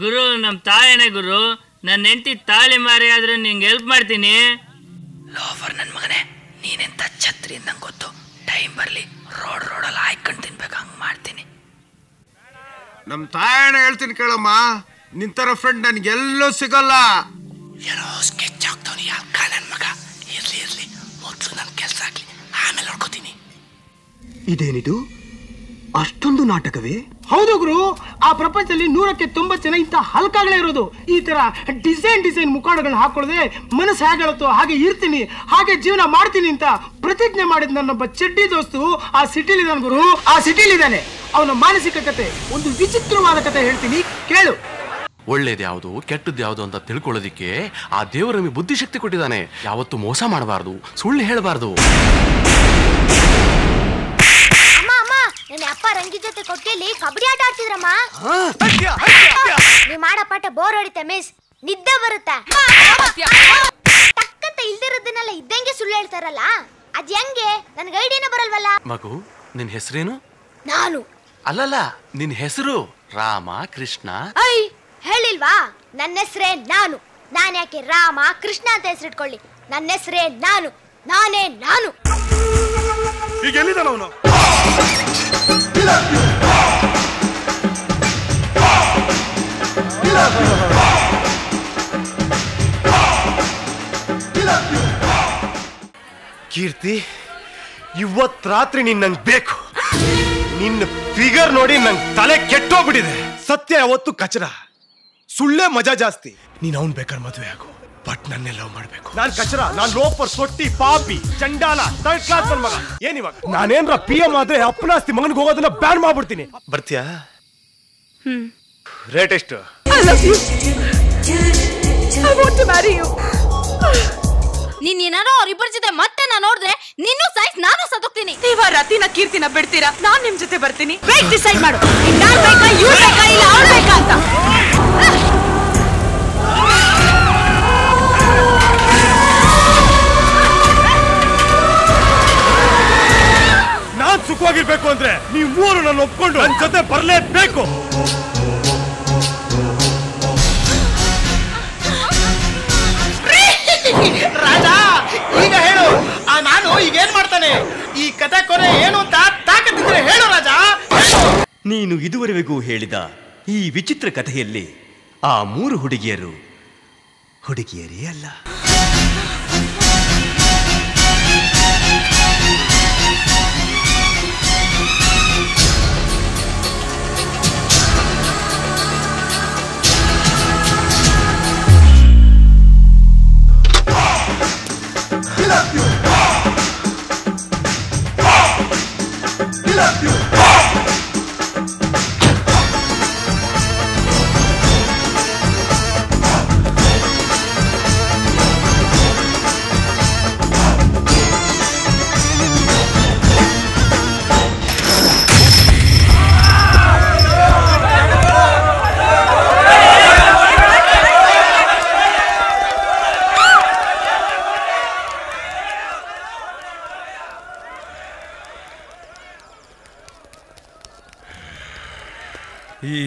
ಗುರು ನಮ್ ತಾಯನೇ ಗುರು. ನನ್ನ ಹೆಂಡತಿ ತಾಳಿ ಮಾರಿ ಆದ್ರೆ ನಿಂಗೆ ಹೆಲ್ಪ್ ಮಾಡ್ತೀನಿ. ಲೋಫರ್ ನನ್ ಮಗನೇ, ನೀನೆಂತ ಛತ್ರಿ ನಂಗೆ ಗೊತ್ತು. ಟೈಮ್ ಬರ್ಲಿ ರೋಡಲ್ಲಿ ಹಾಯ್ಕೊಂಡು ತಿನ್ಬೇಕು, ಹಂಗ್ ಮಾಡ್ತೀನಿ. ನಮ್ ತಾಯಣ್ಣ ಹೇಳ್ತೀನಿ ಕೇಳಮ್ಮ, ನಿಂತರ ಫ್ರೆಂಡ್ ನನ್ಗೆಲ್ಲೂ ಸಿಗಲ್ಲ. ಎಲ್ಲೋ ಸ್ಕೆಚ್ ಆಗ್ತಾವನಿ ಅಕ್ಕ ನನ್ ಮಗ. ಇರ್ಲಿ ಮೊದ್ಲು ನನ್ ಕೆಲ್ಸ ಆಗ್ಲಿ, ಆಮೇಲೆ ನೋಡ್ಕೋತೀನಿ. ಇದೇನಿದು, ಅಷ್ಟೊಂದು ನಾಟಕವೇ? ಹೌದು ಗುರು, ಆ ಪ್ರಪಂಚದಲ್ಲಿ 100ಕ್ಕೆ 90 ಜನ ಇಂತ ಹಲ್ಕಾಗಳೇ ಇರೋದು. ಈ ತರ ಡಿಸೈನ್ ಮುಖಾಣಗಳನ್ನ ಹಾಕೊಳ್ಳದೆ ಮನಸ್ಸು ಹೇಗೆ ಹೇಳುತ್ತೋ ಹಾಗೆ ಇರ್ತೀನಿ, ಹಾಗೆ ಜೀವನ ಮಾಡ್ತೀನಿ ಅಂತ ಪ್ರತಿಜ್ಞೆ ಮಾಡಿದ ನನ್ನೊಬ್ಬ ಚಡ್ಡಿ ದೋಸ್ತು ಆ ಸಿಟಿಲಿದ್ದಾನೆ ಗುರು. ಆ ಸಿಟಿಲಿದ್ದಾನೆ. ಅವನ ಮಾನಸಿಕ ಕತೆ ಒಂದು ವಿಚಿತ್ರವಾದ ಕತೆ ಹೇಳ್ತೀನಿ ಕೇಳು. ಒಳ್ಳೇದು ಯಾವುದು ಕೆಟ್ಟದ್ದು ಯಾವುದು ಅಂತ ತಿಳ್ಕೊಳ್ಳೋದಿಕ್ಕೆ ಆ ದೇವರು ನಮಗೆ ಬುದ್ಧಿಶಕ್ತಿ ಕೊಟ್ಟಿದ್ದಾನೆ. ಯಾವತ್ತು ಮೋಸ ಮಾಡಬಾರ್ದು, ಸುಳ್ಳು ಹೇಳಬಾರ್ದು. ನನ್ನ ಅಪ್ಪ ರಂಗಿ ಜೊತೆ ಕೊಟ್ಟಿಲಿ ಕಬಡ್ಡಿ ಆಟ ಆಡ್ತಿದ್ರಮ್ಮ. ನೀವ್ ಮಾಡೋ ಪಾಠ ಬೋರ್ ಹೊಡಿತೆ ಮಿಸ್, ನಿದ್ದೆ ಬರುತ್ತೆ. ಟಕ್ಕಂತ ಇಲ್ದಿರೋದನ್ನೆಲ್ಲ ಇದ್ದಂಗೆ ಸುಳ್ಳು ಹೇಳ್ತಾರಲ್ಲ, ಅದ್ ಹೆಂಗೆ? ನನ್ಗೆ ಐಡಿಯಾನ ಬರಲ್ವಲ್ಲ. ಮಗು, ನಿನ್ ಹೆಸರೇನು? ನಾನು ಅಲ್ಲಲ್ಲ, ನಿನ್ ಹೆಸರು ರಾಮ ಕೃಷ್ಣ. ಐ ಹೇಳಿಲ್ವಾ? ನನ್ನ ಹೆಸರೇ ನಾನು. ನಾನ್ ಯಾಕೆ ರಾಮ ಕೃಷ್ಣ ಅಂತ ಹೆಸರಿಟ್ಕೊಳ್ಳಿ? ನನ್ನ ಹೆಸರೇ ನಾನು, ನಾನೇ ನಾನು. ಈಗ ಎಲ್ಲಿದ್ದಾನ ಅವನು? ಕೀರ್ತಿ, ಇವತ್ ರಾತ್ರಿ ನೀನ್ ನಂಗೆ ಬೇಕು. ನಿನ್ನ ಫಿಗರ್ ನೋಡಿ ನಂಗೆ ತಲೆ ಕೆಟ್ಟೋಗ್ಬಿಟ್ಟಿದೆ. ಸತ್ಯ ಯಾವತ್ತು ಕಚರ, ಸುಳ್ಳೇ ಮಜಾ ಜಾಸ್ತಿ. ನೀನ್ ಅವನ್ ಬೇಕಾದ್ರೆ ಮದುವೆ ಆಗು, ಬಟ್ ನನ್ನೇ ಲವ್ ಮಾಡ್ಬೇಕು. ನಾನ್ ಕಚರ, ನಾನ್ ಲೋಪರ್, ಸೊಟ್ಟಿ, ಪಾಪಿ, ಚಂಡಾಲ, ಥರ್ಡ್ ಕ್ಲಾಸ್ ನನ್ ಮಗ. ಏನಿವಾಗ ನಾನೇನ್ರ PM ಆದ್ರೆ ಅಪ್ಪನಾಸ್ತಿ ಮಗನಿಗೆ ಹೋಗೋದನ್ನ ಬ್ಯಾನ್ ಮಾಡ್ಬಿಡ್ತೀನಿ. ಬರ್ತೀಯಾ? ರೇಟ್ ಎಷ್ಟು? ನೀನ್ ಏನಾರೋ ಅವ್ರಿಬ್ಬರ ಜೊತೆ ಮತ್ತೆ ನಾನು ನೋಡಿದ್ರೆ ನಿನ್ನೂ ಸೈಜ್ ನಾನು ಸತ್ತೋಗ್ತೀನಿ. ನೀವ ರತಿನ ಕೀರ್ತಿನ ಬಿಡ್ತೀರಾ? ನಾನ್ ನಿಮ್ ಜೊತೆ ಬರ್ತೀನಿ. ಡಿಸೈಡ್ ಮಾಡು, ನಾನ್ ಬೇಕಾ ಇವ್ರು ಬೇಕಾ ಇಲ್ಲ ಅವ್ರು ಬೇಕಾ ಅಂತ. ನಾನ್ ಸುಖವಾಗಿರ್ಬೇಕು ಅಂದ್ರೆ ನೀವು ಮೂರು ನನ್ನ ಒಪ್ಕೊಂಡು ನನ್ನ ಜೊತೆ ಬರ್ಲೇಬೇಕು. ರಾಜ, ಈಗ ಹೇಳು, ನಾನು ಈಗ ಏನ್ ಮಾಡ್ತಾನೆ? ಈ ಕಥೆ ಕೊನೆ ಏನು ಅಂತ ತಾಕತ್ತಿದ್ರೆ ಹೇಳು ರಾಜ. ನೀನು ಇದುವರೆಗೂ ಹೇಳಿದ ಈ ವಿಚಿತ್ರ ಕಥೆಯಲ್ಲಿ ಆ 3 ಹುಡುಗಿಯರೇ ಅಲ್ಲ. ಈ